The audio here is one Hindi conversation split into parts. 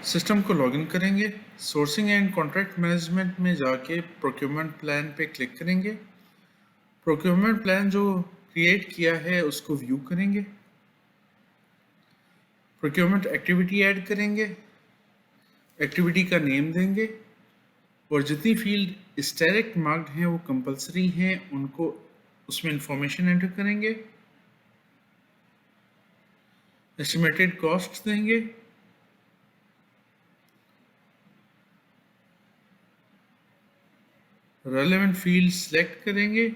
सिस्टम को लॉगिन करेंगे, सोर्सिंग एंड कॉन्ट्रैक्ट मैनेजमेंट में जाके प्रोक्योरमेंट प्लान पे क्लिक करेंगे। प्रोक्योरमेंट प्लान जो क्रिएट किया है उसको व्यू करेंगे। प्रोक्योरमेंट एक्टिविटी ऐड करेंगे, एक्टिविटी का नेम देंगे और जितनी फील्ड डायरेक्ट मार्क्ड हैं वो कंपलसरी हैं, उनको उसमें इंफॉर्मेशन एंटर करेंगे। एस्टिमेटेड कॉस्ट देंगे, रेलेवेंट फील्ड सेलेक्ट करेंगे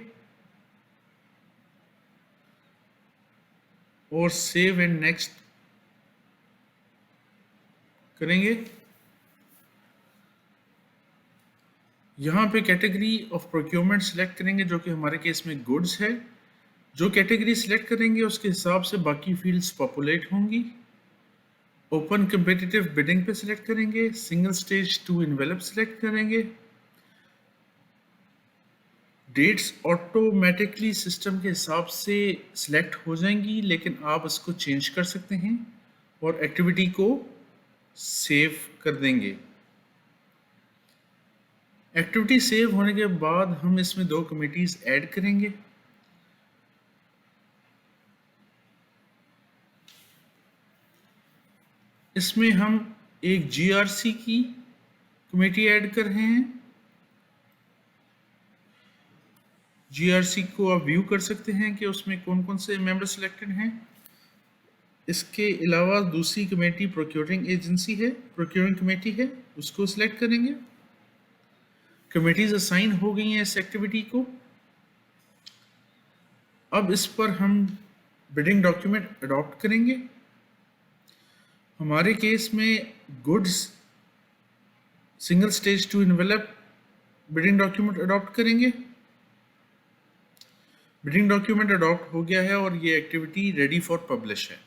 और सेव एंड नेक्स्ट करेंगे। यहाँ पे कैटेगरी ऑफ प्रोक्योरमेंट सेलेक्ट करेंगे जो कि हमारे केस में गुड्स है। जो कैटेगरी सेलेक्ट करेंगे उसके हिसाब से बाकी फील्ड्स पॉपुलेट होंगी। ओपन कम्पिटिटिव बिडिंग पे सिलेक्ट करेंगे, single stage two envelope select करेंगे। डेट्स ऑटोमेटिकली सिस्टम के हिसाब से सिलेक्ट हो जाएंगी, लेकिन आप इसको चेंज कर सकते हैं और एक्टिविटी को सेव कर देंगे। एक्टिविटी सेव होने के बाद हम इसमें 2 कमिटीज ऐड करेंगे। इसमें हम एक जीआरसी की कमेटी ऐड कर रहे हैं। जीआरसी को आप व्यू कर सकते हैं कि उसमें कौन कौन से मेंबर सिलेक्टेड हैं। इसके अलावा दूसरी कमेटी प्रोक्योरिंग एजेंसी है, प्रोक्योरिंग कमेटी है, उसको सिलेक्ट करेंगे। कमेटीज असाइन हो गई हैं इस एक्टिविटी को। अब इस पर हम बिडिंग डॉक्यूमेंट अडॉप्ट करेंगे। हमारे केस में goods single stage two envelope bidding document adopt करेंगे। बिडिंग डॉक्यूमेंट अडॉप्ट हो गया है और ये एक्टिविटी रेडी फॉर पब्लिश है।